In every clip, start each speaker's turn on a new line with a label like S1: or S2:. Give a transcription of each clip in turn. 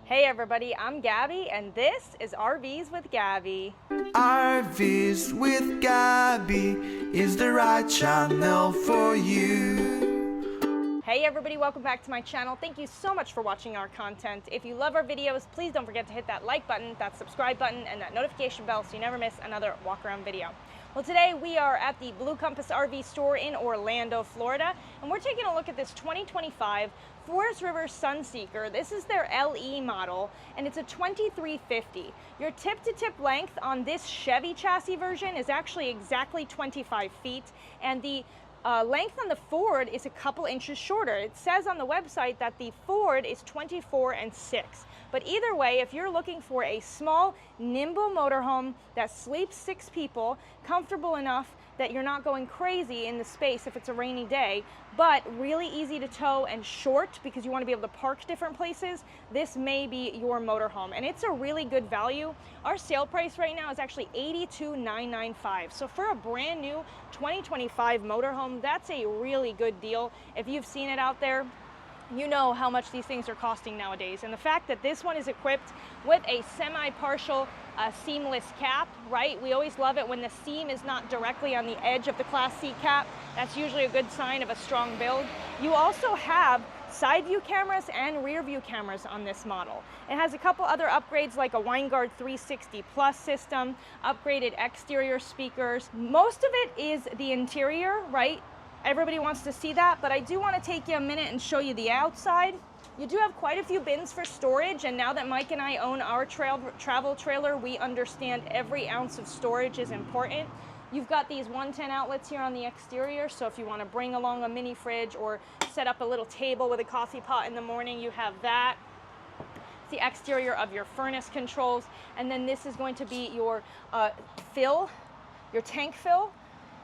S1: Hey everybody, I'm Gabby and this is RVs with Gabby.
S2: RVs with Gabby is the right channel for you.
S1: Hey everybody, welcome back to my channel. Thank you so much for watching our content. If you love our videos, please don't forget to hit that like button, that subscribe button, and that notification bell so you never miss another walk around video. Well, today we are at the Blue Compass RV store in Orlando, Florida, and we're taking a look at this 2025 Forest River Sunseeker. This is their LE model, and it's a 2350. Your tip-to-tip length on this Chevy chassis version is actually exactly 25 feet, and the length on the Ford is a couple inches shorter. It says on the website that the Ford is 24 and 6. But either way, if you're looking for a small, nimble motorhome that sleeps 6 people, comfortable enough that you're not going crazy in the space if it's a rainy day, but really easy to tow and short because you want to be able to park different places, this may be your motorhome. And it's a really good value. Our sale price right now is actually $82,995. So for a brand new 2025 motorhome, that's a really good deal. If you've seen it out there, you know how much these things are costing nowadays. And the fact that this one is equipped with a semi-partial seamless cap, right? We always love it when the seam is not directly on the edge of the Class C cap. That's usually a good sign of a strong build. You also have side view cameras and rear view cameras on this model. It has a couple other upgrades like a WineGuard 360 Plus system, upgraded exterior speakers. Most of it is the interior, right? Everybody wants to see that, but I do want to take you a minute and show you the outside. You do have quite a few bins for storage, and now that Mike and I own our travel trailer, we understand every ounce of storage is important. You've got these 110 outlets here on the exterior, so if you want to bring along a mini fridge or set up a little table with a coffee pot in the morning, you have that. It's the exterior of your furnace controls, and then this is going to be your fill, your tank fill,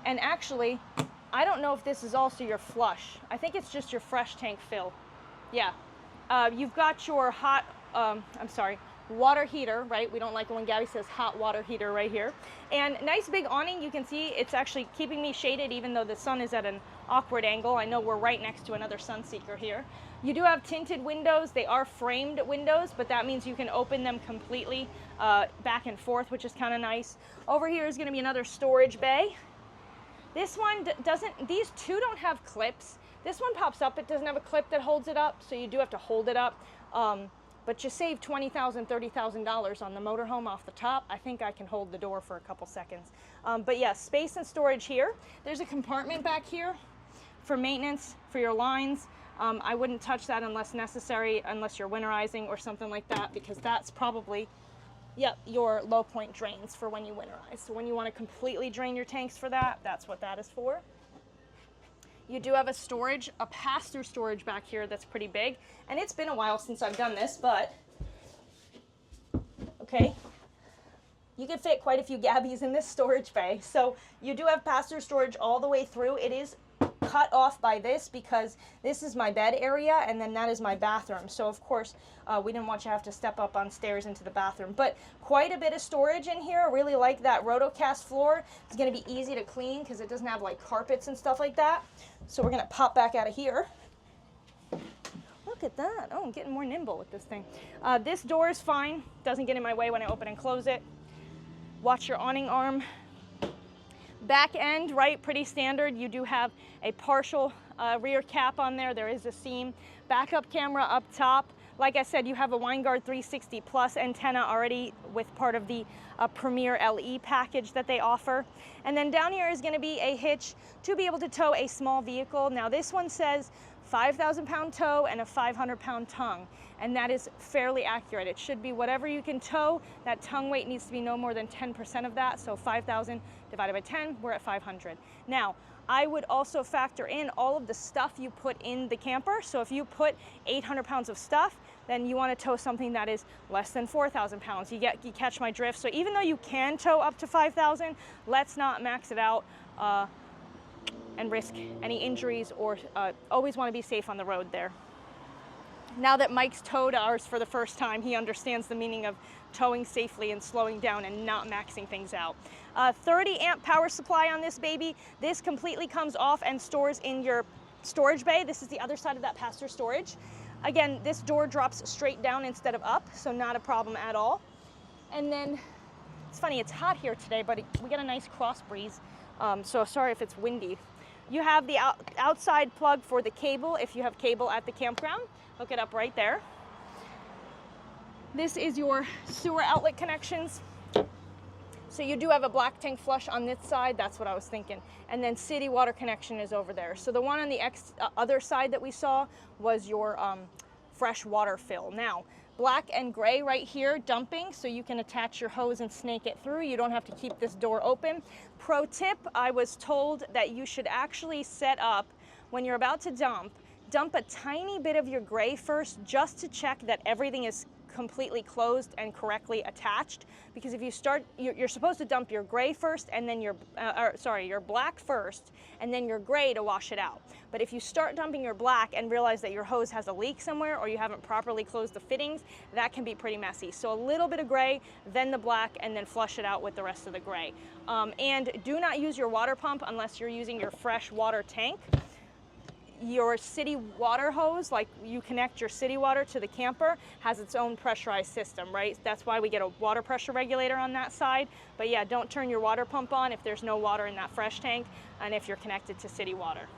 S1: and actually, I don't know if this is also your flush. I think it's just your fresh tank fill. Yeah. You've got your hot, water heater, right? We don't like it when Gabby says hot water heater right here. And nice big awning. You can see it's actually keeping me shaded even though the sun is at an awkward angle. I know we're right next to another Sunseeker here. You do have tinted windows. They are framed windows, but that means you can open them completely back and forth, which is kind of nice. Over here is going to be another storage bay. This one doesn't, these two don't have clips. This one pops up, it doesn't have a clip that holds it up, so you do have to hold it up. But you save $20,000, $30,000 on the motorhome off the top. I think I can hold the door for a couple seconds. But yeah, space and storage here. There's a compartment back here for maintenance, for your lines. I wouldn't touch that unless necessary, unless you're winterizing or something like that, because that's probably your low point drains for when you winterize. So when you want to completely drain your tanks for that, that's what that is for. You do have a pass-through storage back here that's pretty big. And it's been a while since I've done this, but okay. You can fit quite a few Gabbies in this storage bay. So you do have pass-through storage all the way through. It is cut off by this because this is my bed area and then that is my bathroom. So of course we didn't want you to have to step up on stairs into the bathroom, but quite a bit of storage in here. I really like that rotocast floor. It's going to be easy to clean because it doesn't have like carpets and stuff like that. So we're going to pop back out of here. Look at that. Oh, I'm getting more nimble with this thing. This door is fine. Doesn't get in my way when I open and close it. Watch your awning arm. Back end, right, pretty standard. You do have a partial rear cap on there. There is a seam. Backup camera up top. Like I said, you have a WineGuard 360 Plus antenna already with part of the Premier LE package that they offer. And then down here is going to be a hitch to be able to tow a small vehicle. Now this one says 5,000-pound tow and a 500-pound tongue, and that is fairly accurate. It should be whatever you can tow. That tongue weight needs to be no more than 10% of that, so 5,000 divided by 10, we're at 500. Now, I would also factor in all of the stuff you put in the camper. So if you put 800 pounds of stuff, then you want to tow something that is less than 4,000 pounds. You catch my drift. So even though you can tow up to 5,000, let's not max it out and risk any injuries, or always want to be safe on the road there. Now that Mike's towed ours for the first time, he understands the meaning of towing safely and slowing down and not maxing things out. 30 amp power supply on this baby. This completely comes off and stores in your storage bay. This is the other side of that pass-through storage. Again, this door drops straight down instead of up, so not a problem at all. And then, it's funny, it's hot here today, but we get a nice cross breeze, so sorry if it's windy. You have the outside plug for the cable if you have cable at the campground. Hook it up right there. This is your sewer outlet connections. So you do have a black tank flush on this side, that's what I was thinking. And then city water connection is over there. So the one on the other side that we saw was your fresh water fill. Now, black and gray right here, dumping, so you can attach your hose and snake it through. You don't have to keep this door open. Pro tip, I was told that you should actually set up, when you're about to dump a tiny bit of your gray first, just to check that everything is completely closed and correctly attached, because if you start, you're supposed to dump your gray first and then your black first and then your gray to wash it out. But if you start dumping your black and realize that your hose has a leak somewhere or you haven't properly closed the fittings, that can be pretty messy. So a little bit of gray, then the black, and then flush it out with the rest of the gray. And do not use your water pump unless you're using your fresh water tank. Your city water hose, like you connect your city water to the camper, has its own pressurized system, right? That's why we get a water pressure regulator on that side. But yeah, don't turn your water pump on if there's no water in that fresh tank and if you're connected to city water.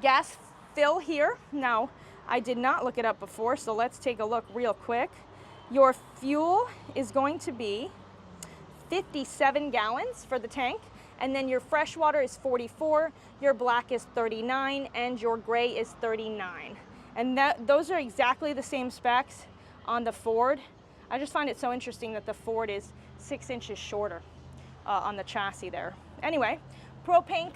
S1: Gas fill here. Now, I did not look it up before, so let's take a look real quick. Your fuel is going to be 57 gallons for the tank. And then your fresh water is 44, your black is 39, and your gray is 39. And those are exactly the same specs on the Ford. I just find it so interesting that the Ford is 6 inches shorter on the chassis there. Anyway, propane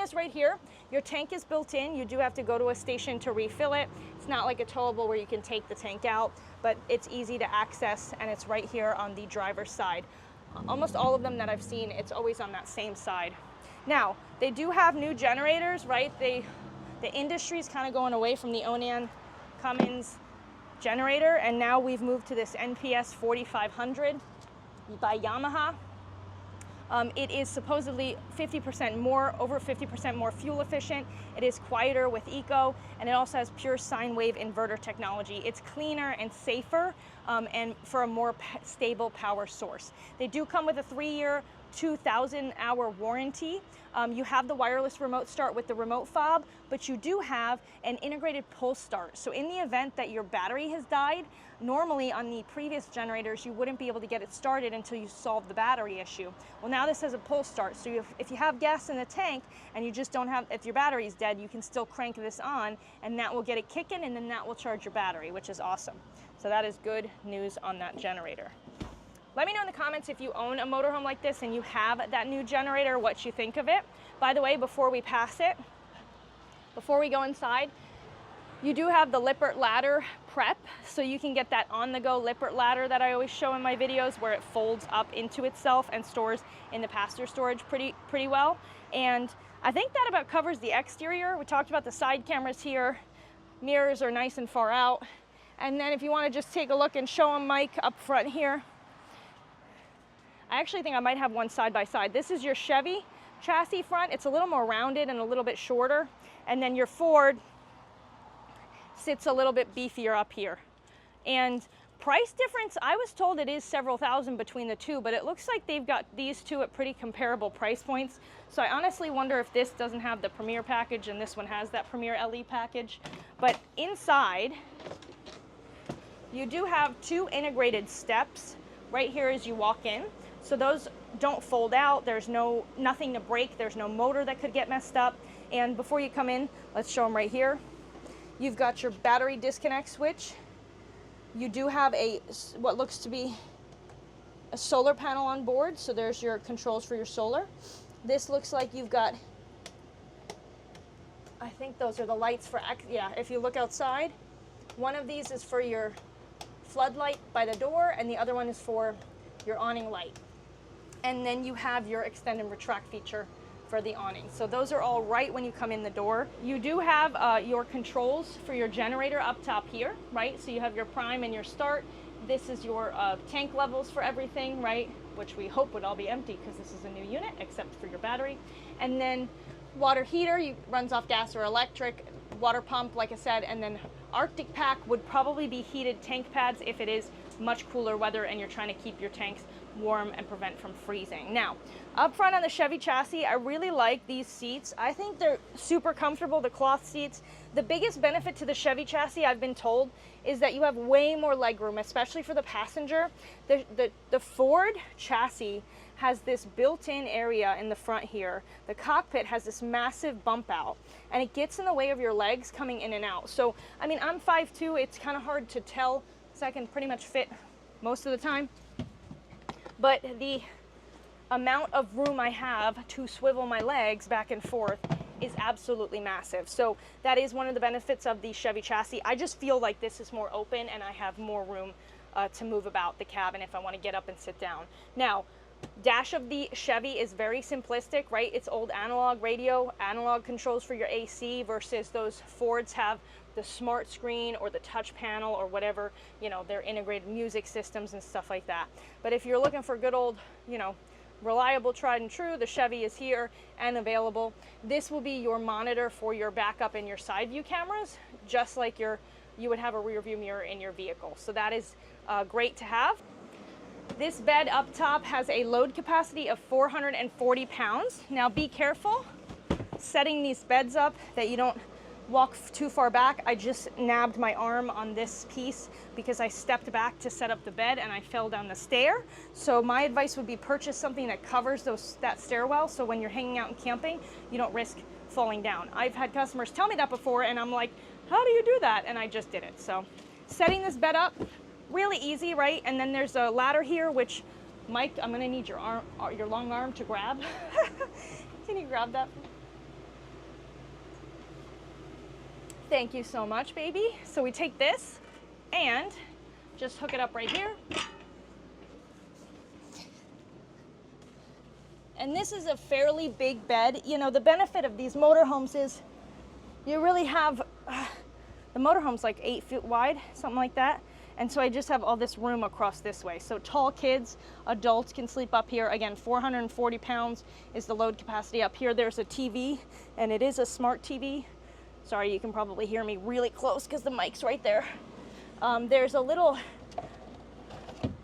S1: is right here. Your tank is built in. You do have to go to a station to refill it. It's not like a towable where you can take the tank out, but it's easy to access, and it's right here on the driver's side. Almost all of them that I've seen, it's always on that same side. Now, they do have new generators, right? The industry's kind of going away from the Onan Cummins generator, and now we've moved to this NPS 4500 by Yamaha. It is supposedly 50% more, over 50% more fuel efficient. It is quieter with eco, and it also has pure sine wave inverter technology. It's cleaner and safer, and for a more stable power source. They do come with a 3-year, 2,000-hour warranty. You have the wireless remote start with the remote fob, but you do have an integrated pull start. So in the event that your battery has died, normally on the previous generators, you wouldn't be able to get it started until you solve the battery issue. Well, now this has a pull start. So if you have gas in the tank and you just don't have, if your battery is dead, you can still crank this on, and that will get it kicking, and then that will charge your battery, which is awesome. So that is good news on that generator. Let me know in the comments if you own a motorhome like this and you have that new generator, what you think of it. By the way, before we pass it, before we go inside, you do have the Lippert ladder prep, so you can get that on-the-go Lippert ladder that I always show in my videos, where it folds up into itself and stores in the passenger storage pretty well. And I think that about covers the exterior. We talked about the side cameras here. Mirrors are nice and far out. And then if you want to just take a look and show them, Mike, up front here. I actually think I might have one side by side. This is your Chevy chassis front. It's a little more rounded and a little bit shorter. And then your Ford sits a little bit beefier up here. And price difference, I was told it is several thousand between the two, but it looks like they've got these two at pretty comparable price points. So I honestly wonder if this doesn't have the Premier package and this one has that Premier LE package. But inside, you do have 2 integrated steps right here as you walk in. So those don't fold out. There's nothing to break. There's no motor that could get messed up. And before you come in, let's show them right here. You've got your battery disconnect switch. You do have what looks to be a solar panel on board. So there's your controls for your solar. This looks like you've got, I think those are the lights for, yeah, if you look outside, one of these is for your floodlight by the door, and the other one is for your awning light. And then you have your extend and retract feature for the awning. So those are all right when you come in the door. You do have your controls for your generator up top here, right? So you have your prime and your start. This is your tank levels for everything, right? Which we hope would all be empty because this is a new unit, except for your battery. And then water heater, runs off gas or electric. Water pump, like I said, and then Arctic pack would probably be heated tank pads if it is much cooler weather and you're trying to keep your tanks warm and prevent from freezing. Now, up front on the Chevy chassis, I really like these seats. I think they're super comfortable, the cloth seats. The biggest benefit to the Chevy chassis, I've been told, is that you have way more legroom, especially for the passenger. The Ford chassis has this built-in area in the front here. The cockpit has this massive bump out, and it gets in the way of your legs coming in and out. So, I mean, I'm 5'2", it's kind of hard to tell, so I can pretty much fit most of the time. But the amount of room I have to swivel my legs back and forth is absolutely massive. So that is one of the benefits of the Chevy chassis. I just feel like this is more open and I have more room to move about the cabin if I want to get up and sit down. Now, dash of the Chevy is very simplistic, right? It's old analog radio, analog controls for your AC versus those Fords have the smart screen or the touch panel or whatever, you know, their integrated music systems and stuff like that. But if you're looking for good old, you know, reliable, tried and true, the Chevy is here and available. This will be your monitor for your backup and your side view cameras, just like you would have a rear view mirror in your vehicle. So that is great to have. This bed up top has a load capacity of 440 pounds. Now be careful setting these beds up that you don't walk too far back. I just nabbed my arm on this piece because I stepped back to set up the bed and I fell down the stair. So my advice would be purchase something that covers that stairwell, so when you're hanging out and camping, you don't risk falling down. I've had customers tell me that before and I'm like, how do you do that? And I just did it. So setting this bed up, really easy, right? And then there's a ladder here, which, Mike, I'm gonna need your arm, your long arm to grab. Can you grab that? Thank you so much, baby. So we take this and just hook it up right here. And this is a fairly big bed. You know, the benefit of these motorhomes is you really have, the motorhome's like 8 feet wide, something like that. And so I just have all this room across this way. So tall kids, adults can sleep up here. Again, 440 pounds is the load capacity. Up here, there's a TV, and it is a smart TV. Sorry, you can probably hear me really close because the mic's right there. There's a little,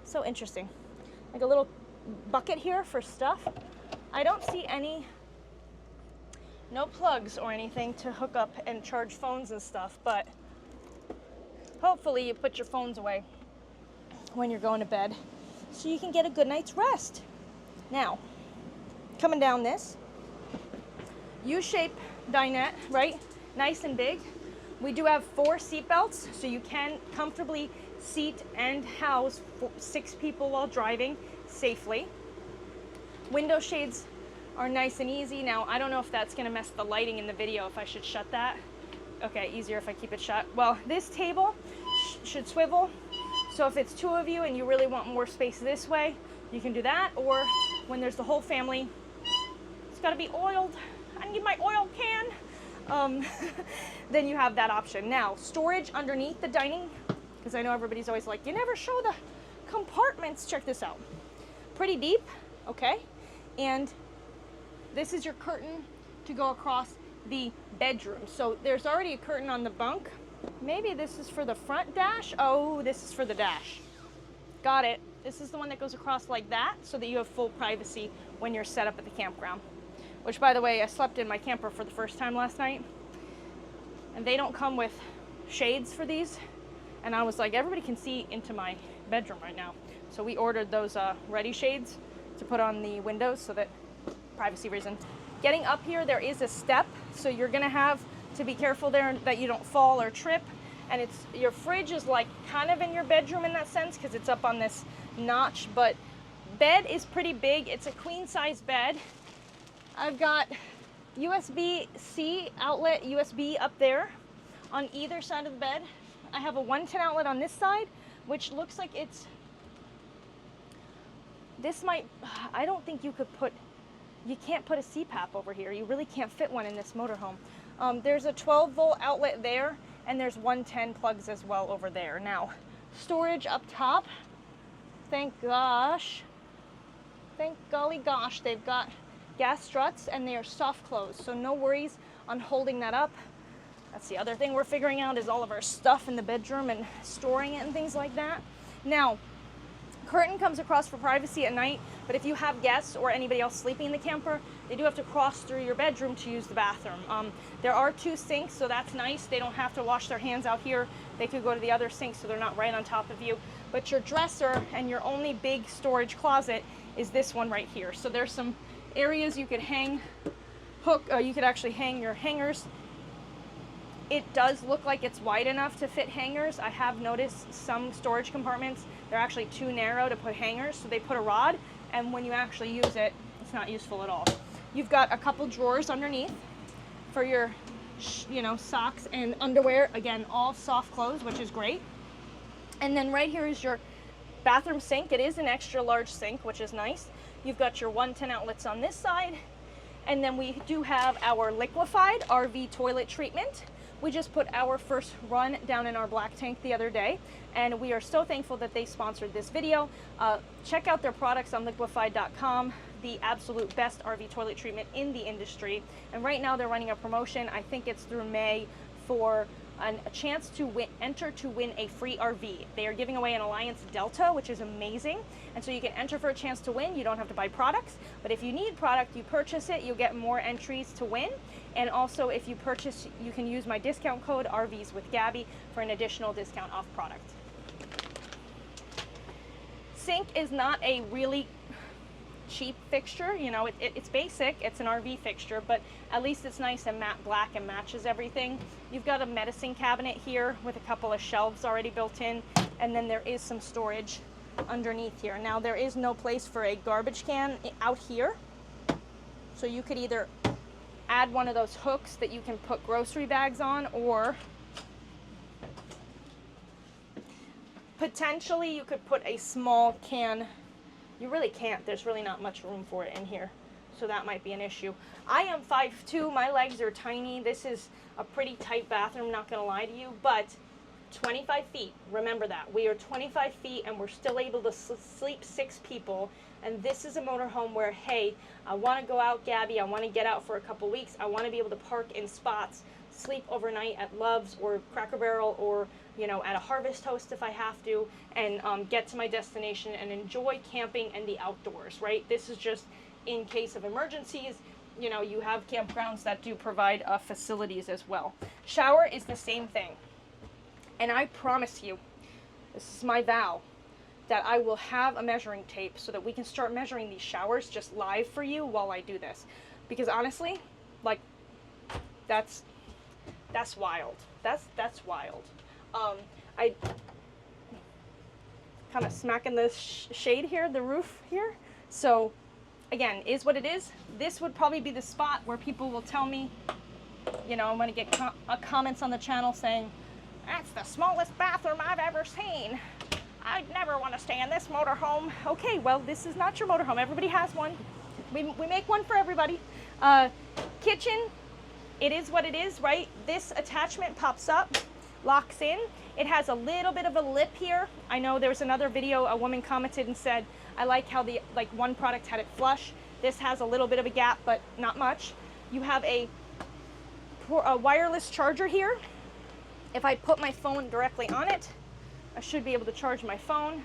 S1: so interesting, like a little bucket here for stuff. I don't see no plugs or anything to hook up and charge phones and stuff, but hopefully you put your phones away when you're going to bed so you can get a good night's rest. Now, coming down this, U-shape dinette, right? Nice and big. We do have 4 seat belts, so you can comfortably seat and house 6 people while driving safely. Window shades are nice and easy. Now, I don't know if that's gonna mess the lighting in the video, if I should shut that. Okay, easier if I keep it shut. Well, this table should swivel, so if it's 2 of you and you really want more space this way, you can do that, or when there's the whole family, it's gotta be oiled. I need my oil can. Then you have that option. Now, storage underneath the dining, because I know everybody's always like, you never show the compartments. Check this out. Pretty deep, okay? And this is your curtain to go across the bedroom. So there's already a curtain on the bunk. Maybe this is for the front dash. Oh, this is for the dash. Got it. This is the one that goes across like that so that you have full privacy when you're set up at the campground. Which, by the way, I slept in my camper for the first time last night. And they don't come with shades for these. And I was like, everybody can see into my bedroom right now. So we ordered those ready shades to put on the windows so that, privacy reason. Getting up here, there is a step. So you're gonna have to be careful there that you don't fall or trip. And your fridge is like kind of in your bedroom in that sense because it's up on this notch. But bed is pretty big. It's a queen size bed. I've got USB-C outlet, USB up there on either side of the bed. I have a 110 outlet on this side, which looks like I don't think you can't put a CPAP over here. You really can't fit one in this motorhome. There's a 12-volt outlet there, and there's 110 plugs as well over there. Now, storage up top, thank golly gosh, they've got gas struts and they are soft close, so no worries on holding that up. That's the other thing we're figuring out, is all of our stuff in the bedroom and storing it and things like that. Now, curtain comes across for privacy at night, but if you have guests or anybody else sleeping in the camper, they do have to cross through your bedroom to use the bathroom. There are 2 sinks, so that's nice. They don't have to wash their hands out here. They could go to the other sink, so they're not right on top of you. But your dresser and your only big storage closet is this one right here. So there's some areas you could hang, you could actually hang your hangers. It does look like it's wide enough to fit hangers. I have noticed some storage compartments, they're actually too narrow to put hangers, so they put a rod, and when you actually use it, it's not useful at all. You've got a couple drawers underneath for your, socks and underwear. Again, all soft clothes, which is great. And then right here is your bathroom sink. It is an extra large sink, which is nice. You've got your 110 outlets on this side. And then we do have our liquefied RV toilet treatment. We just put our first run down in our black tank the other day, and we are so thankful that they sponsored this video. Check out their products on liquefied.com, the absolute best RV toilet treatment in the industry. And right now they're running a promotion, I think it's through May, for a chance to enter to win a free RV. They are giving away an Alliance Delta, which is amazing. And so you can enter for a chance to win. You don't have to buy products, but if you need product, you purchase it, you'll get more entries to win. And also, if you purchase, you can use my discount code RVs with Gabby for an additional discount off product. Sink is not a really cheap fixture, it's basic, it's an RV fixture, but at least it's nice and matte black and matches everything. You've got a medicine cabinet here with a couple of shelves already built in, and then there is some storage underneath here. Now, there is no place for a garbage can out here, so you could either add one of those hooks that you can put grocery bags on, or potentially you could put a small can. You really can't. There's really not much room for it in here, so that might be an issue. I am 5'2", my legs are tiny. This is a pretty tight bathroom, not gonna lie to you, but 25 feet, remember that. We are 25 feet and we're still able to sleep 6 people. And this is a motorhome where, hey, I wanna go out, Gabby, I wanna get out for a couple weeks. I wanna be able to park in spots, sleep overnight at Love's or Cracker Barrel, or at a Harvest Host if I have to, and get to my destination and enjoy camping and the outdoors, right? This is just in case of emergencies. You have campgrounds that do provide facilities as well. Shower is the same thing. And I promise you, this is my vow, that I will have a measuring tape so that we can start measuring these showers just live for you while I do this. Because honestly, that's wild. That's wild. I kind of smacking the shade here, the roof here. So again, is what it is. This would probably be the spot where people will tell me, I'm going to get comments on the channel saying, that's the smallest bathroom I've ever seen. I'd never want to stay in this motorhome. Okay, well, this is not your motorhome. Everybody has one. We make one for everybody. Kitchen, it is what it is, right? This attachment pops up, locks in. It has a little bit of a lip here. I know there was another video, a woman commented and said, I like how one product had it flush. This has a little bit of a gap, but not much. You have a wireless charger here. If I put my phone directly on it, I should be able to charge my phone.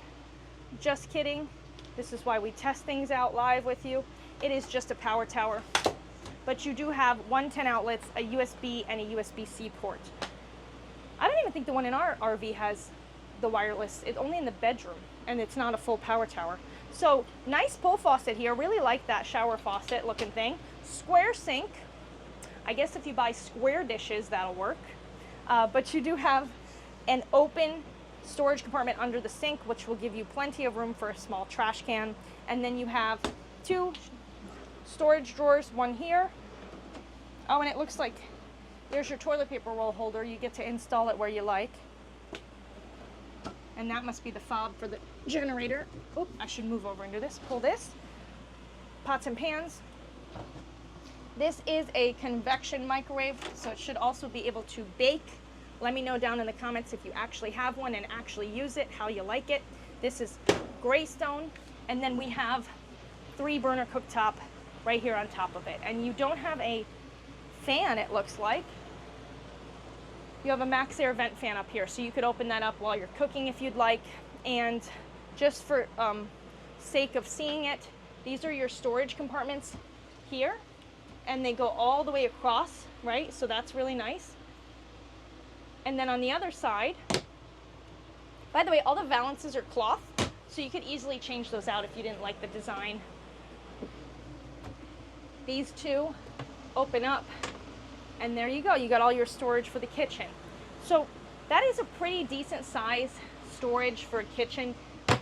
S1: Just kidding. This is why we test things out live with you. It is just a power tower. But you do have 110 outlets, a USB, and a USB-C port. I don't even think the one in our RV has the wireless. It's only in the bedroom, and it's not a full power tower. So nice pull faucet here. Really like that shower faucet looking thing. Square sink. I guess if you buy square dishes, that'll work. But you do have an open storage compartment under the sink, which will give you plenty of room for a small trash can. And then you have 2 storage drawers, one here. Oh, and it looks like there's your toilet paper roll holder. You get to install it where you like. And that must be the fob for the generator. Oh, I should move over and do this. Pull this. Pots and pans. This is a convection microwave, so it should also be able to bake. Let me know down in the comments if you actually have one and actually use it, how you like it. This is Greystone, and then we have 3 burner cooktop right here on top of it. And you don't have a fan, it looks like. You have a max air vent fan up here, so you could open that up while you're cooking if you'd like. And just for sake of seeing it, these are your storage compartments here, and they go all the way across, right? So that's really nice. And then on the other side, by the way, all the valances are cloth, so you could easily change those out if you didn't like the design. These two open up, and there you go. You got all your storage for the kitchen. So that is a pretty decent size storage for a kitchen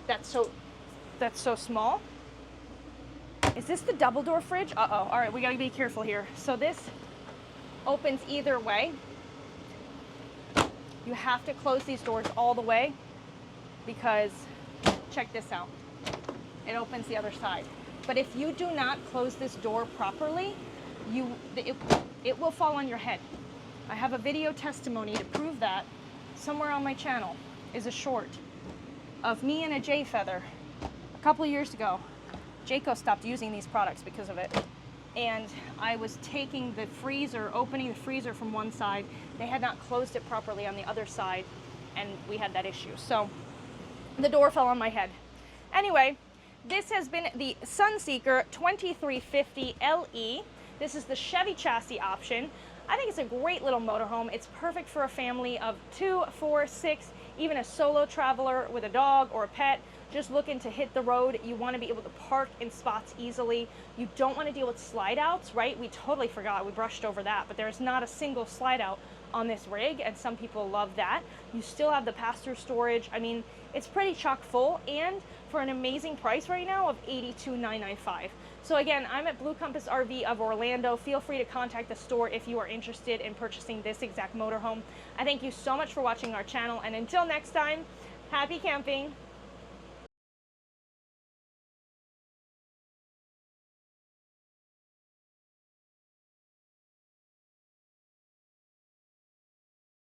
S1: that's so small. Is this the double door fridge? Uh-oh. All right, we gotta be careful here. So this opens either way. You have to close these doors all the way because, check this out, it opens the other side. But if you do not close this door properly, it will fall on your head. I have a video testimony to prove that. Somewhere on my channel is a short of me and a J feather a couple of years ago. Jayco stopped using these products because of it. And I was taking the freezer, opening the freezer from one side. They had not closed it properly on the other side, and we had that issue. So the door fell on my head. Anyway, this has been the Sunseeker 2350 LE. This is the Chevy chassis option. I think it's a great little motorhome. It's perfect for a family of 2, 4, 6, even a solo traveler with a dog or a pet just looking to hit the road. You want to be able to park in spots easily. You don't want to deal with slide outs, right? We totally forgot, we brushed over that, but there's not a single slide out on this rig, and some people love that. You still have the pass-through storage. I mean, it's pretty chock full, and for an amazing price right now of $82,995. So again, I'm at Blue Compass RV of Orlando. Feel free to contact the store if you are interested in purchasing this exact motorhome. I thank you so much for watching our channel, and until next time, happy camping.